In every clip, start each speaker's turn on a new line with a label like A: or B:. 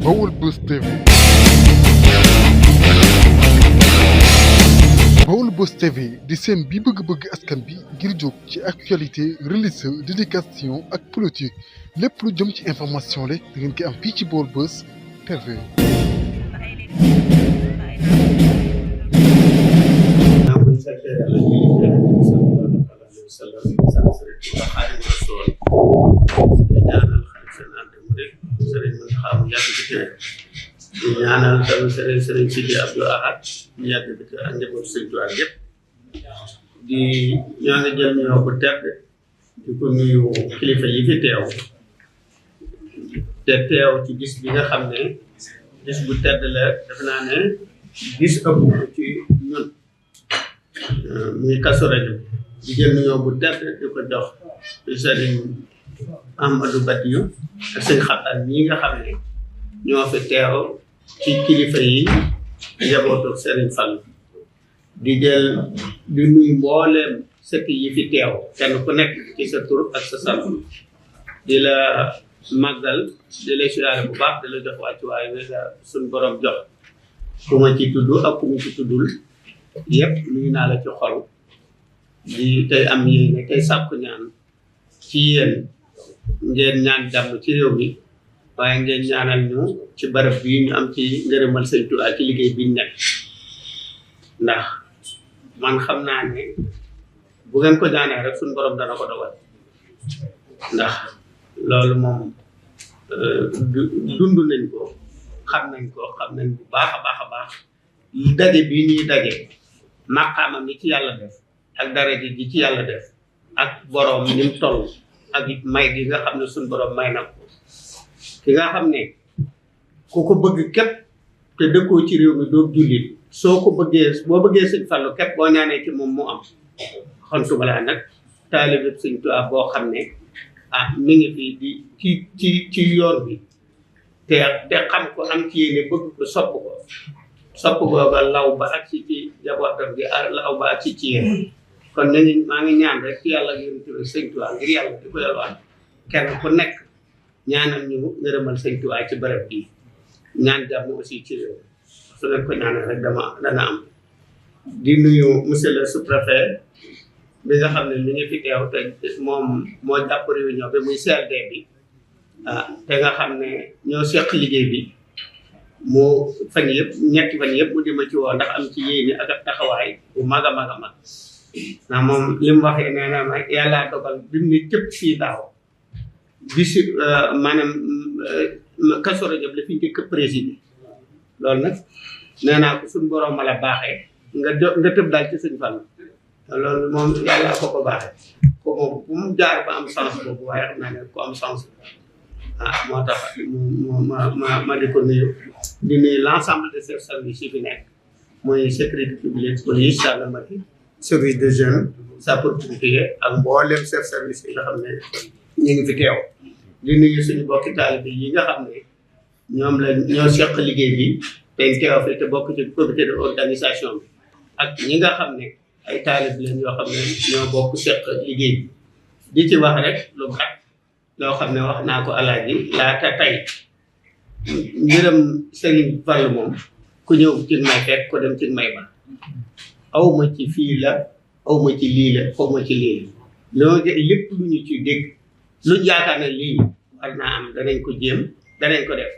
A: Baol Buzz TV. Baol Buzz TV di seen bi bëgg-bëgg askan bi ngir jóg ci actualité religieuse d'éducation ak politique lépp lu jëm ci information la da ngeen koy am fii ci Baol Buzz TV.
B: ñaanal tamit Serigne Sidi Abdou Ahad ñu yàgg bi ak njaboot Serigne Touba yëpp di ñoo ngi jël ñoo bu tedd di ko nuyu kilifa yi fi teew te teew ci bis bi nga xam ne bis bu tedd la def naa ne bis ëpp ci ñun muy Kazu Rajab di jël ñoo bu tedd di ko jox Serigne Ahmadou Badiou ak sëñ Xataan ñi nga xam ne ñoo fi teew ci kilifa yi njabootu Serigne Fall di jël di nuyu mbooleem sëkk yi fi teew kenn ku nekk ci sa tur ak sa sant di la màggal di la siyaare bu baax di la jox wàccuwaay wi la suñ borom jox ku ma ci tudd ak ku ma ci tuddul yëpp nuyu naa la ci xol di tey am yéene tey sàkku ñaan ci yéen ngeen ñaan jàmm ci réew mi waaye ngeen ñaanal ñu ci barab bii ñu am ci ngërëmal Sëñ Tuubaa ci liggéey bi ñu nekk ndax man xam naa ne bu ngeen ko ñaanee rek suñu borom dana ko dogal ndax loolu moom dund nañ ko xam nañ bu baax a baax daje bii ñuy daje maqaamam ni ci yàlla def ak daraja ji ci yàlla def ak borom ni mu toll ak may gi nga xam ne suñu borom may na ko ki nga xam ne ku ko bëgg képp te dëkkoo ci réew mi doo jullit soo ko bëggee boo bëggee Sëñ Fallu képp boo ñaanee ci moom mu am xontu balaa nag taalibe Sëñ Tuubaa boo xam ne mi ngi fii di ci yoon bi te xam ko am ci yéene bëgg ko sopp ba law ba ak ci jabootam gi law ba ak ci yéen kon nañu maa ngi ñaan rek ci yàlla ngeen tudd Sëñ Tuubaa ngir yàlla di ko yalwaan kenn ku nekk ñaanal ñu ngërëmal Sëñ Tuubaa ci barab bii ñaan jàmm aussi ci réew su leen ko ñaanal rek dana am di nuyu monsieur le sous-préfet bi nga xam ne mi ngi fi teew te moom moo jàpp réunion bi muy CLD bi te nga xam ne ñoo seq liggéey bi moo ñetti fan yëpp mu di ma ci woo ndax am ci yéene ak taxawaay bu mag a mag a mag ndax moom li mu waxee nee na yàllaa dogal bi mu ne cëpp fii daaw bisi maanaam Kazu Rajab la fi njëkk président loolu nag nee naa ko suñu borom ma la baaxee nga tëb daal ci Sëñ Fallu loolu moom yàlla ko baaxee ko moom bu mu jaar ba am sens boobu waaye xam naa ne ko am sens moo tax ma di ko nuyu di nuyu l'ensemble de ces services yi fi nekk mooy sécurité publique police gendarmerie service de jeunes sapeurs-pompiers ak mboolem chef service yi nga xam ne ñu ngi fi teew di nuyu suñu bokki taalibe yi nga xam ne ñoo seq liggéey bi te teew fi te bokk ci comité de organisation bi ak ñi nga xam ne ay taalibe leen yoo xam ne ñoo bokk seq liggéey bi di ci wax rek lu gàtt loo xam ne wax naa ko alaaji laata tey mbiram Serigne Fall moom ku ñëw ci may fekk ko dem ci may ba awma ci fii la awma ci lii la awma ci lii la lépp lu ñu ci dégg luñ yaakaar ne lii war naa am danañ ko jéem danañ ko def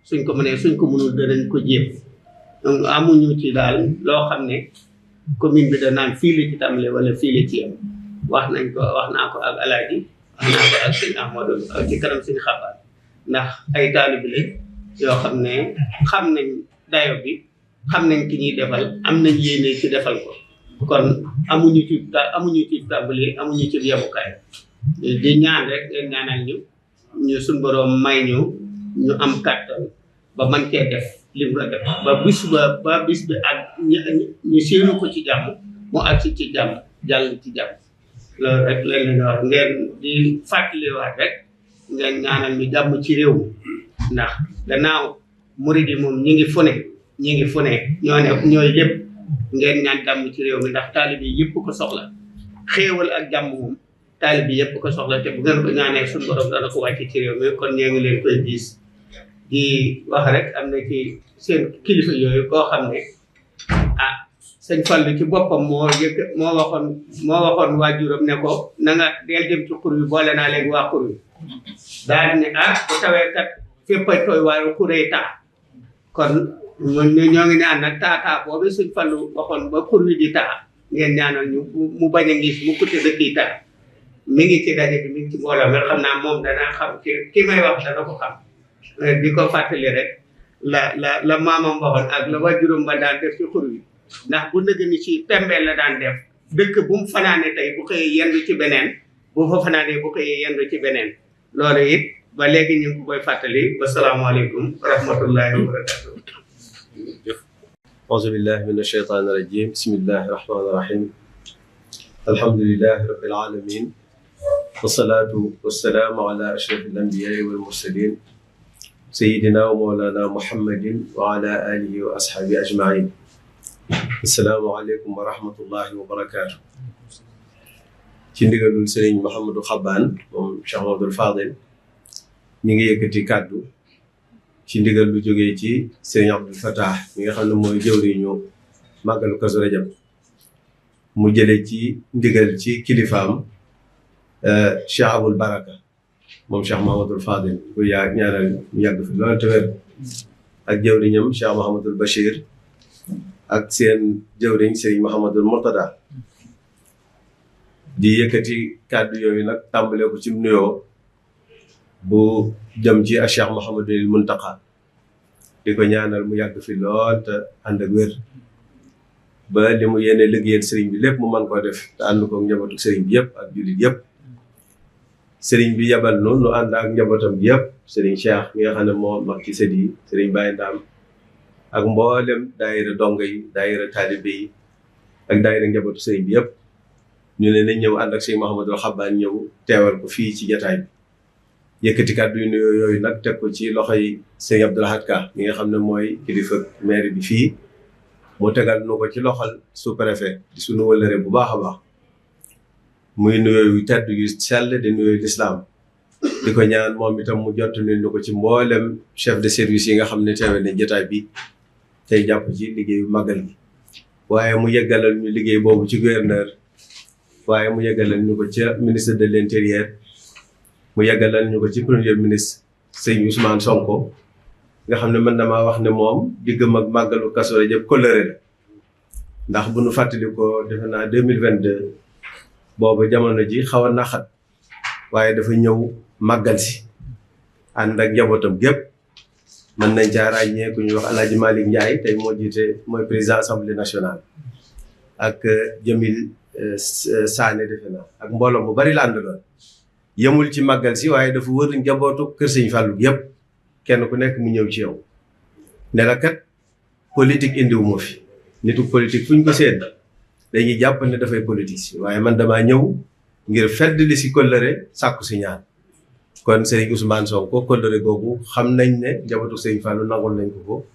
B: suñ ko mënee suñ ko mënul danañ ko jéem donc amuñu ci daal loo xam ne commune bi da naan fii la ci tàmbale wala fii la ci yem wax naa ko ak alaaji wax naa ko ak sëñ Ahmadou ak ci kanam sëñ Xabaar ndax ay taalibe lañ yoo xam ne xam nañ dayo bi xam nañ ki ñuy defal am nañ yéene ci defal ko kon amuñu ci tàmbali amuñu ci yemukaay di ñaan rek ngeen ñaanal ñu suñ boroom may ñu am kàttan ba man cee def li mu la def ba bis bi ak ñu séenu ko ci jàmm mu agsi ci jàmm jàll ci jàmm loolu rek lañ leen wax ngeen di fàttaliwaat rek ngeen ñaanal ñu jàmm ci réew mi ndax gannaaw murid yi moom ñi ngi fu ne ñooy lépp ngeen ñaan jàmm ci réew mi ndax taalib yi yëpp ko soxla xéewal ak jàmm moom taalib bi yëpp ko soxla te bu ngeen ko ñaanee suñu borom dana ko wàcc ci réew mi kon ñoo ngi leen koy diis di wax rek am na ci seen kilifa yooyu koo xam ne ah sëñ Fallu ci boppam moo waxoon waajuram ne ko na nga deel dem ci xur wi boole naa léegi waa xur wi daal ne bu tawee kat fépp a tooy waaye xuree taa kon ñoo ngi ñaan nag taataa boobu sëñ Fallu waxoon ba xur wi di taa ngeen ñaanal ñu mu bañ a ngis mu kutte dëkk yi taa mi ngi ci daje bi mi ngi ci mbooloo mi xam naa moom dana xam ki may wax dana ko xam di ko fàttali rek la maamam waxoon ak la waajuram ba daan def ci xur wi ndax bu nëgg ni ci pembeel la daan def dëkk bu mu fanaane tey bu xëyee yendu ci beneen bu fa fanaanee bu xëyee yendu ci beneen loolu it ba léegi ñu ngi ko koy fàttali wasalaamaaleykum wa rahmatullahi wa barakatuh
C: auzu billahi min ashaytani rajim bismillahi rahmani rahim alhamdulillahi rabbil alamin wassalatu wassalamu ala ashrafil anbiya'i wal mursalin sayyidina wa mawlana muhammadin wa ala alihi wa ashabihi ajma'in asalaamaaleykum wa rahmatullahi wa barakaatu ci ndigalul sëriñ Mouhamadou Xabbaan moom Cheikh Mamadou Fadil ñi ngi yëkkati kàddu ci ndigal lu jógee ci sëriñ Abdul Fatah mi nga xam ne mooy jëwriñu màggalu Kazu Rajab mu jële ci ndigal ci kilifaam Cheikh Abul Baraka moom Cheikh Mahamadul Fadil ku ñaanal ñu yàgg fi loolu te wér ak jëwriñam Cheikh Mahamadul Bachir ak seen jëwriñ Serigne Mouhamadul Murtada di yëkkati kàddu yooyu nag tàmbale ko ci nuyoo bu jëm ci Cheikh Mouhamadul Muntaqa di ko ñaanal mu yàgg fi lool te ànd ak wér ba li mu yéene liggéeyal Serigne bi lépp mu mën koo def te ànd ko njabootu Serigne bi yëpp ak jullit yëpp Serigne bi yabal nu ànd ak njabootam bi yëpp Serigne Cheikh mi nga xam ne moo mag ci sët yi Serigne Baye Ndam ak mboolem daayira dongo yi daayira taalibe yi ak daayira njabootu sëriñ bi yëpp ñu ne nañ ñëw ànd ak sëriñ Mouhamadou Xabbaan ñëw teewal ko fii ci jataay bi yëkkati kàddu yu nuyoo yooyu nag teg ko ci loxoy sëriñ Abdou Lahad Ka mi nga xam ne mooy kilifa maire bi fii mu tegal nu ko ci loxol sous-préfet di suñu wëllëre bu baax a baax muy nuyoo yu tedd yu sell di nuyoo lislaam di ko ñaan moom itam mu jottali ñu ko ci mboolem chef de service yi nga xam ne teewal ne jataay bi tey jàpp ci liggéeyu màggal gi waaye mu yeggalal ñu liggéey boobu ci gouverneur waaye mu yeggalal ñu ko ca ministre de l'intérieur mu yeggalal ñu ko ci premier ministre sëñ Ousmane Sonko nga xam ne mën na maa wax ne moom diggam ak màggalu Kazu Rajab kóllëre la ndax bu nu fàttali ko defe naa 2022 boobu jamono ji xaw a naxat waaye dafa ñëw màggal si ànd ak njabootam gépp mën nañ caa ràññee ku ñuy wax El Hadj Malick Ndiaye tey moo jiite mooy président assemblée nationale ak Jamil Sané defe naa ak mbooloo mu bari la àndaloon yemul ci màggal si waaye dafa wër njabootu kër Sëñ Fallou yëpp kenn ku nekk mu ñëw ci yow ne la kat politique indiwu ma fi nitu politique fu ñu ko seet dañuy jàpp ne dafay politique si waaye man damaa ñëw ngir fedd li si kóllëre sàkku si ñaan kon Serigne Ousmane Sonko kóllëre googu xam nañ ne njabootu Serigne Fallou nangul nañ ko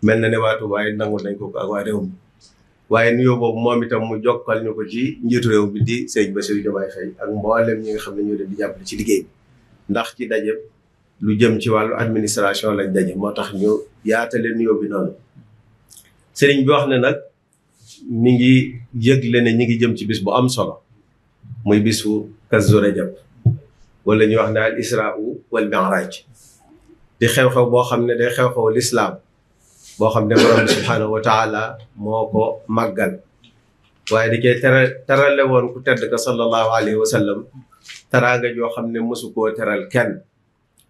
C: mel na ne waatu waaye nangul nañ ko ak waa réew mi waaye nuyoo boobu moom itam mu jokkal ñu ko ci njiitu réew bi di Serigne Bassirou Diomaye Faye ak mboolem ñi nga xam ne ñoo leen di jàppale ci liggéey bi ndax ci daje lu jëm ci wàllu administration lañ daje moo tax ñu yaatale nuyoo bi noonu Serigne bi wax ne nag mi ngi yëgle ne ñi ngi jëm ci bis bu am solo muy bisu Kazu Rajab wala ñu wax ne al isra'u wal mi'raj di xew-xew boo xam ne day xew-xew lislaam boo xam ne borom bi subhaanahu wa taala moo ko màggal waaye di koy terale woon ku tedd ka sallallahu alayhi wa sallam teraanga joo xam ne mosu koo teral kenn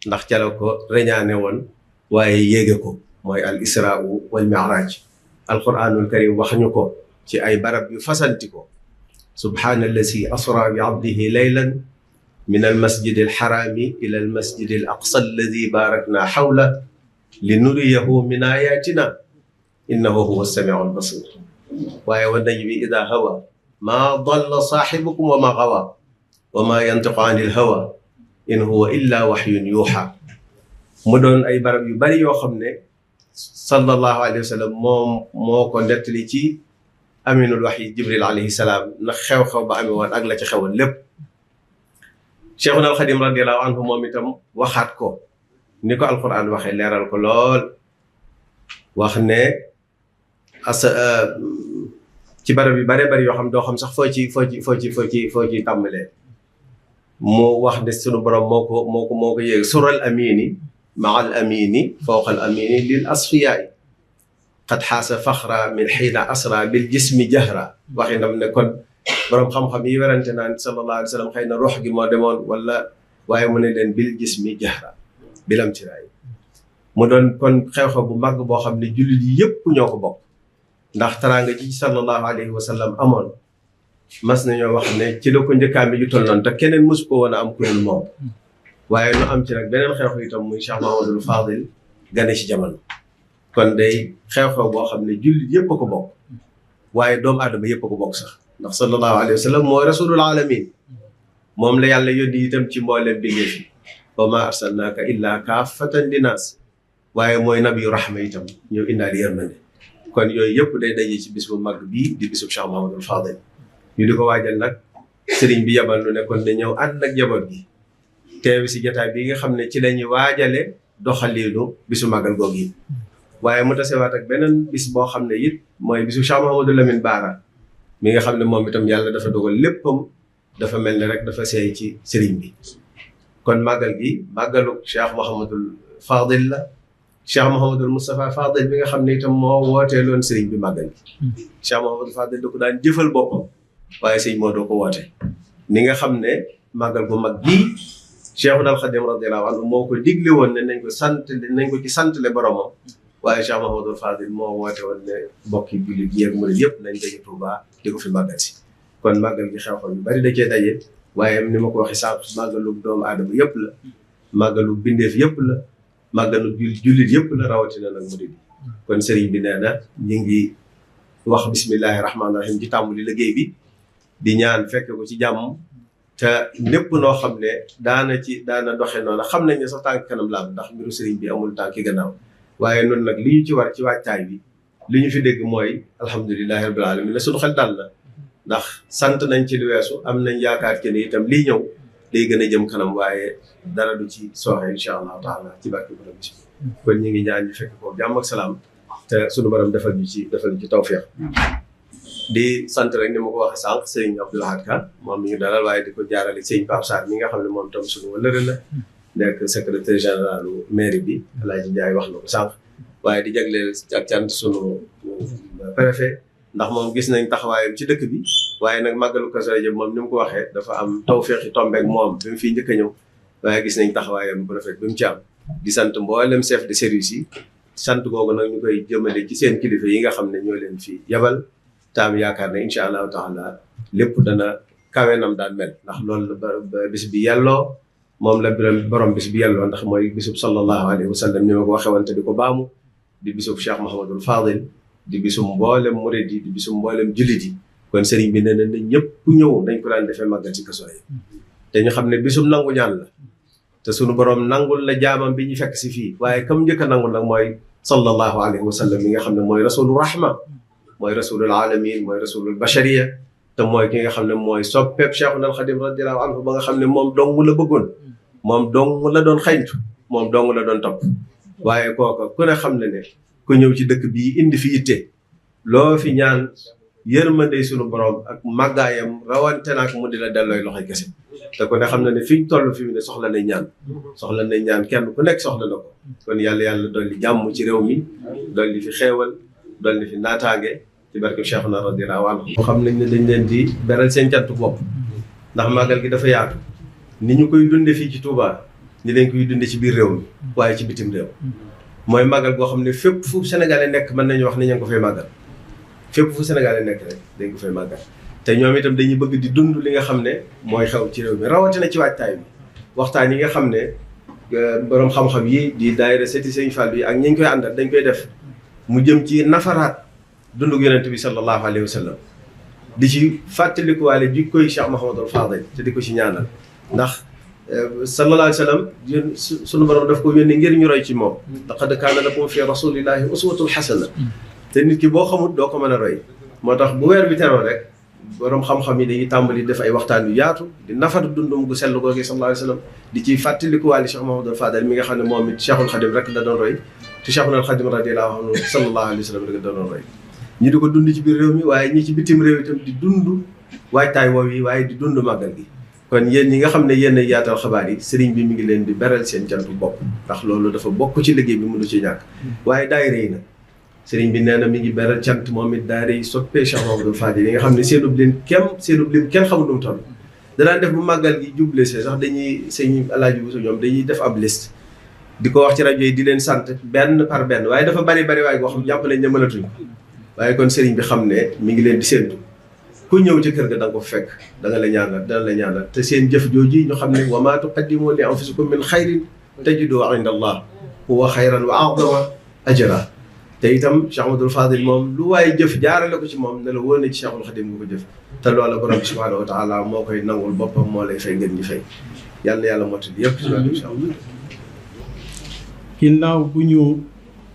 C: ndax ca la ko reñaane woon waaye yéege ko mooy al isra'u wal mi'raj alquranul karim wax ñu ko ci ay barab yu fasanti ko subhaanallazi asra bi abdihi laylan min almasjidi alxarami ila almasjidi al aqsa alladi barakna xawla linuriyahu min ayatina innahu huwa alsamiu albasir waaye wa najmi ida hawa ma dalla saaxibukum wa ma gawa wa ma yantiqu an ilhawa in huwa illa waxyun yuuxa mu doon ay barab yu bari yoo xam ne sallallahu alayhi wa sallam moom moo ko nettali ci aminul waxyi jibril alayhi salaam na xew-xew ba amee woon ak la ci xewoon lépp Cheikhuna al Xadim radiyallahu anhu moom itam waxaat ko ni ko alquran waxee leeral ko lool wax ne ci barab yu bare bari yoo xam doo xam sax foo ci tàmbalee mu wax ne sunu borom moo ko yéeg sural amini maa al amini fawqa al amini lil asfiyaay qad xaasa faxra min xiina asra bil jismi jahra waxi nam ne kon borom xam-xam yi werante naan sallallahu alayhi wa sallam xëy na ruux gi moo demoon wala waaye mu ne leen bil jismi jahra bilam ci raay mu doon kon xew-xew bu màgg boo xam ne jullit yi yëpp ñoo ko bokk ndax teraanga ji sallallahu alayhi wa sallam amoon mas nañoo wax ne ci la ko njëkkaam bi ju toll noonu te keneen mosu ko woon a am kuréel moom waaye nu am ci nag beneen xew-xew itam muy Cheikh Mahamadul Fadil gane ci jamono kon day xew-xew boo xam ne jullit yëpp a ko bokk waaye doomu aadama yëpp a ko bokk sax ndax sallallahu alayhi wa sallam mooy rasulul alamin moom la yàlla yónni itam ci mboolem bindéef yi wa ma arsalnaaka illa kaafatan linnaas waaye mooy nabiyu rahma itam ñëw indaale yërmande kon yooyu yëpp day daje ci bis bu mag bii di bisub Cheikh Mahamadul Fadil ñu di ko waajal nag sëriñ bi yabal lu ne kon ne ñëw ànd ak jaboot gi teew si jotaay bi nga xam ne ci la ñuy waajale doxaliinu bisu màggal googu yi waaye mu tasewaat ak beneen bis boo xam ne it mooy bisu Cheikh Mouhamadou Lamine Bara mi nga xam ne moom itam yàlla dafa dogal léppam dafa mel ni rek dafa seey ci sëriñ bi kon màggal gi màggalu Cheikh Mouhamadul Fadil la Cheikh Mouhamadul Moustapha Fadil bi nga xam ne itam moo wootee loon sëriñ bi màggal gi Cheikh Mouhamadul Fadil da ko daan jëfal boppam waaye sëñ moo doo ko woote ni nga xam ne màggal bu mag gii Cheikhul Khadim radiyallahu anhu moo ko digle woon ne nañ ko ci santale boromam waaye Cheikh Mahamadou Fadil moo woote woon ne mbokki jullit yi ak murid yëpp nañ daje Touba di ko fi màggal si kon màggal gi xew-xew yu bari da cee daje waaye ni ma ko waxee sànq màggalu doomu aadama yëpp la màggalu bindeef yëpp la màggalu jullit yëpp la rawatina nag murid yi kon sëriñ bi nee na ñu ngi wax bismillahi rahmaani rahim ci tàmbali liggéey bi di ñaan fekk ko ci jàmm te lépp noo xam ne daana doxe noonu xam nañ ne sax tànk kanam la am ndax mbiru sëriñ bi amul tànki gannaaw waaye noonu nag li ñu ci war ci wàccaay bi li ñu fi dégg mooy alhamdulilahi rabbil alamin la suñu xel dal na ndax sant nañ ci lu weesu am nañ yaakaar ci ne itam lii ñëw day gën a jëm kanam waaye dara du ci sooxe incha allahu taala ci barke borom bi kon ñu ngi ñaan ñu fekk ko jàmm ak salaam te suñu borom defal ñu ci tawfiq di sant rek ni ma ko waxee sànq sëñ Abdoul Ahad Ka moom mi ñu dalal waaye di ko jaarale sëñ Pape Sarr mi nga xam ne moom tam suñu wëllëre la nekk secrétaire général mairie bi El Hadj Ndiaye wax na ko sànq waaye di jagleel ak cant sunu préfet ndax moom gis nañ taxawaayam ci dëkk bi waaye nag màggalu Kazu Rajab moom ni mu ko waxee dafa am tawfeex yi tombeek moom bi mu fiy njëkk a ñëw waaye gis nañ taxawaayam bu rafet bi mu ci am di sant mboolem chef de service yi sant googu nag ñu koy jëmale ci seen kilifa yi nga xam ne ñoo leen fi yabal taam yaakaar ne incha allahu taala lépp dana kawe nam daan mel ndax loolu la bis bi yelloo moom la borom bis bi yelloo ndax mooy bisub sallallahu alayhi wa sallam ni ma ko waxee woon te di ko baamu di bisub Cheikh Mahamadul Fadil di bisum mboolem murid yi di bisum mboolem jullit yi kon sëriñ bi nee na ñëpp ñëw dañ ko daan defee màggal ci Kazu Rajab te ñu xam ne bisum nangu ñaan la te sunu borom nangul la jaamam bi ñu fekk si fii waaye comme njëkk a nangul nag mooy sallallahu alayhi wa sallam mi nga xam ne mooy rasulu rahma mooy rasulul alamin mooy rasulul bashariya te mooy ki nga xam ne mooy soppeeb Cheikhul Khadim radiyallahu anhu ba nga xam ne moom dong la bëggoon moom dong la doon xañtu moom dong la doon topp waaye kooka ku ne xam ne ne ku ñëw ci dëkk bii indi fi yitte loo fi ñaan yërmande sunu borom ak màggaayam rawante naak mu di la dellooy loxoy kese te ku ne xam ne ne fi ñu toll fi mu ne soxla nañ ñaan kenn ku nekk soxla na ko kon yàlla dolli jàmm ci réew mi dolli fi xeewal dolli fi naataange ci barke Cheikhuna radiyallahu anhu xam nañ ne dañ leen di beral seen cantu bopp ndax màggal gi dafa yaatu ni ñu koy dunde fii ci Touba ni leen koy dunde ci biir réew mi waaye ci bitim réew mooy màggal goo xam ne fépp fu Sénégalais nekk mën nañu wax ne ña ngi ko fay màggal fépp fu Sénégalais nekk rek dañ ko fay màggal te ñoom itam dañuy bëgg di dund li nga xam ne mooy xew ci réew mi rawatina ci waajtaay bi waxtaan yi nga xam ne borom xam-xam yi di daayira Seti Sëñ Fall bi ak ñi ñu koy àndal dañ koy def mu jëm ci nafaraat dundug yonent bi sallallahu alayhi wa sallam di ci fàttalikuwaale jikkoy Cheikh Mahamadul Fadil te di ko ci ñaanal ndax sallallahu alayhi wa sallam sunu borom daf ko yónni ngir ñu roy ci moom laqad kaana lakum fi rasulillahi uswatun hasana te nit ki boo xamut doo ko mën a roy moo tax bu weer bi teroo rek borom xam-xam yi dañuy tàmbali def ay waxtaan yu yaatu di nafar dundum gu sell googu sallallahu alayhi wa sallam di ci fàttalikuwaale Cheikh Mouhamadou Fadal mi nga xam ne moom it Cheikhul Khadim rek la doon roy te Cheikhul Khadim radiyallahu anhu sallallahu alayhi wa sallam rek la doon roy ñi di ko dund ci biir réew mi waaye ñi ci bitim réew itam di dund waajtaay woow yi waaye di dund màggal gi. kon yéen ñi nga xam ne yéen a yaatal xabaar yi sëriñ bi mi ngi leen di beral seen cantu bopp ndax loolu dafa bokk ci liggéey bi mënu ci ñàkk waaye daayira yi nag sëriñ bi nee na mi ngi beral cant moom it daayira yi soppee Cheikh Mouhamadou Fadil yi nga xam ne seenub lim kenn xamul nu mu toll danaan def bu màggal gi juble see sax dañuy sëñ Alaaji Bousso ñoom dañuy def ab liste di ko wax ci rajo yi di leen sant benn par benn waaye dafa bari waaye boo xam jàpp nañ ne mënatuñ waaye kon sëriñ bi xam ne mi ngi leen di séentu ku ñëw ci kër ga da nga ko fekk dana la ñaanal te seen jëf jooji ñu xam ne wa maa tuqaddimu li anfusikum min xayrin tajidu inda allah huwa xayran wa a'zama ajra te itam Cheikh Ahmadul Fadil moom lu waaye jëf jaarale ko ci moom ne la wóor na ci Cheikhul Khadim nga ko jëf te loola borom bi subhanahu wa taala moo koy nangul boppam moo lay fay ngeen ñi fay yàlla mottali yëpp ci
D: ginnaaw bu ñu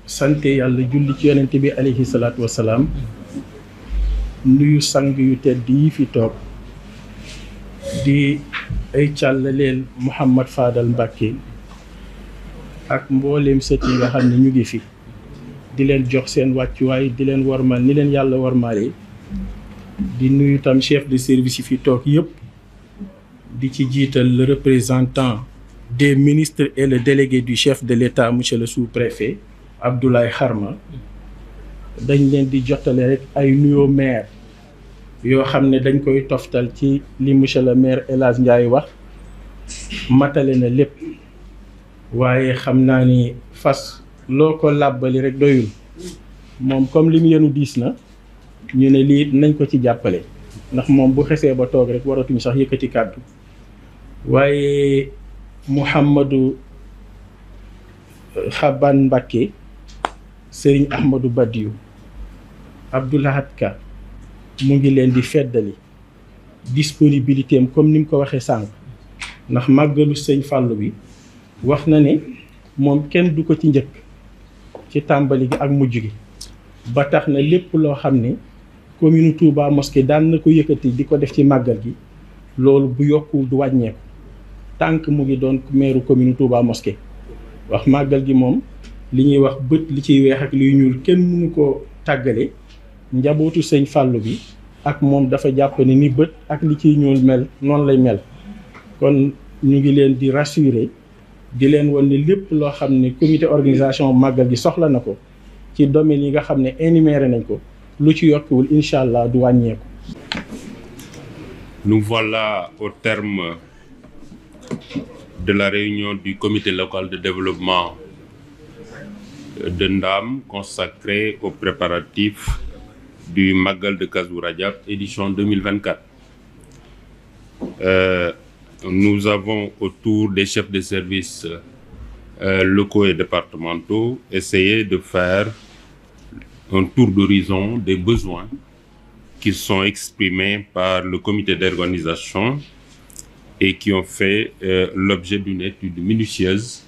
D: sante yàlla julli ci yonente bi alayhi salaatu wasalaam nuyu sang yu tedd yi fi toog di ay càllaleel Mouhamad Fadal Mbacké ak mbooleem sët yi nga xam ne ñu ngi fi di leen jox seen wàccuwaay di leen warmal ni leen yàlla warmaale di nuyu tam chef de service yi fi toog yëpp di ci jiital le représentant des ministres et le délégué du chef de l'État monsieur le sous-préfet Abdoulaye Kharma dañ leen di jottale rek ay nuyoo maire yoo xam ne dañ koy toftal ci li monsieur le maire El Hadj Ndiaye wax matale na lépp waaye xam naa ni fas loo ko làbbali rek doyul moom comme li mu yenu diis na ñu ne lii nañ ko ci jàppale ndax moom bu xesee ba toog rek waratuñ sax yëkkati kàddu waaye Mouhamadou Xaban Mbacké Serigne Ahmadou Badiou Abdoulahat Ka mu ngi leen di feddali disponibilité am comme ni mu ko waxee sànq ndax màggalu sëñ Fallou bi wax na ne moom kenn du ko ci njëkk ci tàmbali gi ak mujj gi ba tax na lépp loo xam ne commune Touba Mosquée daan na ko yëkkati di ko def ci màggal gi loolu bu yokku du wàññeeku tànk mu ngi doon maire commune Touba Mosquée wax màggal gi moom li ñuy wax bët li ciy weex ak liy ñuul kenn mënu ko tàggale njabootu sëñ Fallou bi ak moom dafa jàpp ne ni bët ak li ciy ñuul mel noonu lay mel kon ñu ngi leen di rassurer di leen wan ne lépp loo xam ne comité organisation màggal gi soxla na ko ci domaine yi nga xam ne énuméré nañ ko lu ci yokkuwul incha allah du wàññeeku.
E: Nous voilà au terme de la réunion du comité local de développement de Ndam consacrée aux préparatifs du Magal de Kazu Rajab édition 2024. Nous avons autour des chefs de services locaux et départementaux essayé de faire un tour d'horizon des besoins qui sont exprimés par le comité d'organisation et qui ont fait l'objet d'une étude minutieuse.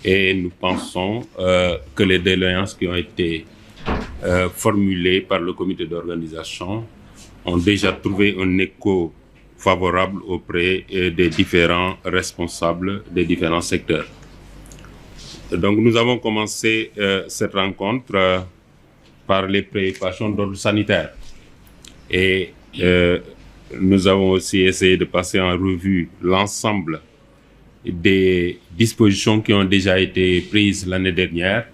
E: Et nous pensons que les doléances qui ont été formulées par le comité d'organisation ont déjà trouvé un écho favorable auprès des différents responsables des différents secteurs. Donc nous avons commencé cette rencontre par les préoccupations d'ordre sanitaire. Et nous avons aussi essayé de passer en revue l'ensemble des dispositions qui ont déjà été prises l'année dernière.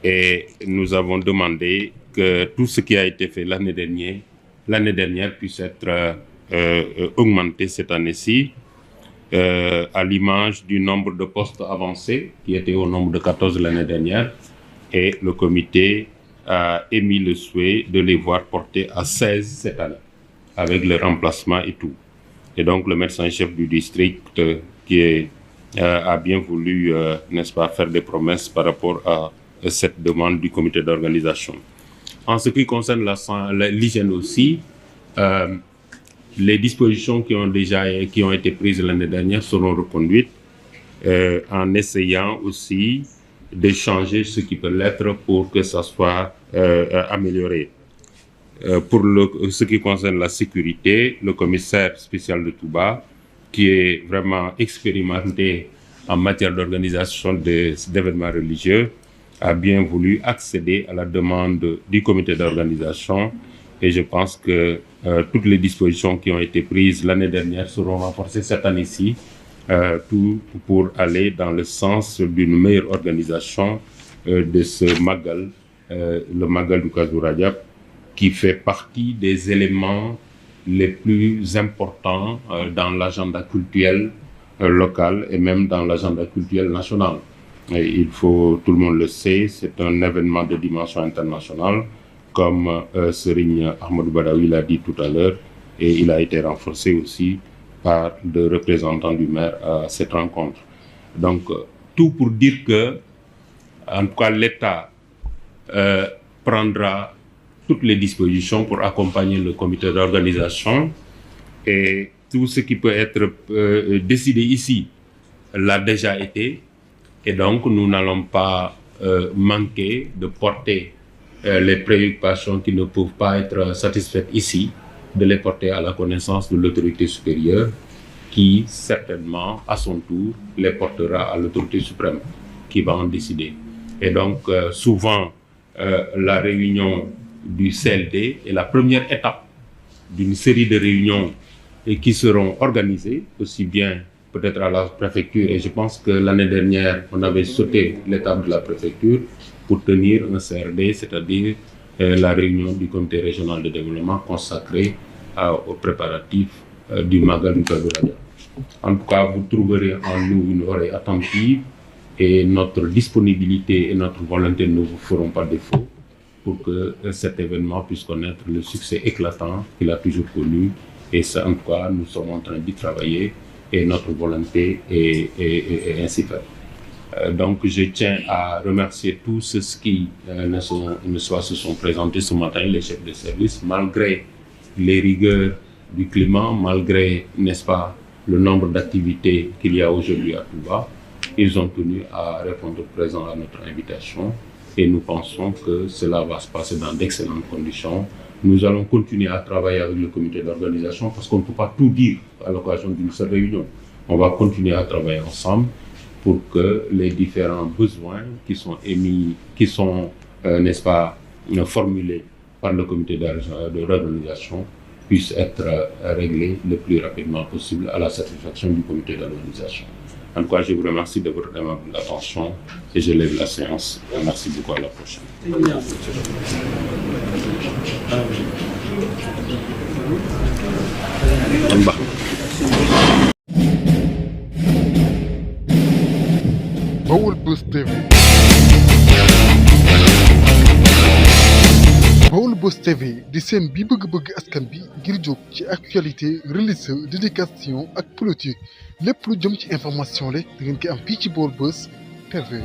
E: Et nous avons demandé que tout ce qui a été fait l'année dernière puisse être augmenté cette année-ci, à l'image du nombre de postes avancés, qui était au nombre de 14 l'année dernière. Et le comité a émis le souhait de les voir portés à 16 cette année, avec le remplacement et tout. Et donc le médecin-chef du district a bien voulu, n'est-ce pas, faire des promesses par rapport à cette demande du comité d'organisation. En ce qui concerne l'hygiène aussi, les dispositions qui ont été prises l'année dernière seront reconduites en essayant aussi de changer ce qui peut l'être pour que ça soit amélioré. Pour ce qui concerne la sécurité, le commissaire spécial de Touba, qui est vraiment expérimenté en matière d'organisation d'événements religieux, a bien voulu accéder à la demande du comité d'organisation et je pense que toutes les dispositions qui ont été prises l'année dernière seront renforcées cette année-ci, tout pour aller dans le sens d'une meilleure organisation de ce Magal, le Magal du Kazu Rajab, qui fait partie des éléments les plus importants dans l'agenda culturel local et même dans l'agenda culturel national. Et il faut, tout le monde le sait, c'est un événement de dimension internationale, comme Serigne Ahmadou Badawi l'a dit tout à l'heure, et il a été renforcé aussi par le représentant du maire à cette rencontre. Donc, tout pour dire que, en tout cas, l'État prendra toutes les dispositions pour accompagner le comité d'organisation et tout ce qui peut être décidé ici l'a déjà été et donc nous n'allons pas manquer de porter les préoccupations qui ne peuvent pas être satisfaites ici, de les porter à la connaissance de l'autorité supérieure qui certainement à son tour les portera à l'autorité suprême qui va en décider. Et donc souvent la réunion du CLD est la première étape d'une série de réunions et qui seront organisées aussi bien peut-être à la préfecture et je pense que l'année dernière on avait sauté l'étape de la préfecture pour tenir un CRD, c'est-à-dire la réunion du comité régional de développement consacrée aux préparatifs du Magal du Kazu Rajab. En tout cas, vous trouverez en nous une oreille attentive et notre disponibilité et notre volonté ne vous feront pas défaut pour que cet événement puisse connaître le succès éclatant qu'il a toujours connu. Et ça, en tout cas, nous sommes en train d'y travailler et notre volonté est ainsi faite. Donc, je tiens à remercier tous ceux qui se sont présentés ce matin, les chefs de service, malgré les rigueurs du climat, malgré, n'est-ce pas, le nombre d'activités qu'il y a aujourd'hui à Touba. Ils ont tenu à répondre présent à notre invitation. Et nous pensons que cela va se passer dans d'excellentes conditions. Nous allons continuer à travailler avec le comité d'organisation parce qu'on ne peut pas tout dire à l'occasion d'une seule réunion. On va continuer à travailler ensemble pour que les différents besoins qui sont émis, qui sont, n'est-ce pas, formulés par le comité d'organisation puissent être réglés le plus rapidement possible à la satisfaction du comité d'organisation. En tout cas, je vous remercie de votre aimable attention et je lève la séance. Merci beaucoup, à la prochaine.
A: Baol Buzz TV. Baol Buzz TV di seen bi bëgg-bëgg askan bi ngir jóg ci actualité religieuse d'éducation ak politique lépp lu jëm ci information la da ngeen koy am fii ci Baol Buzz TV.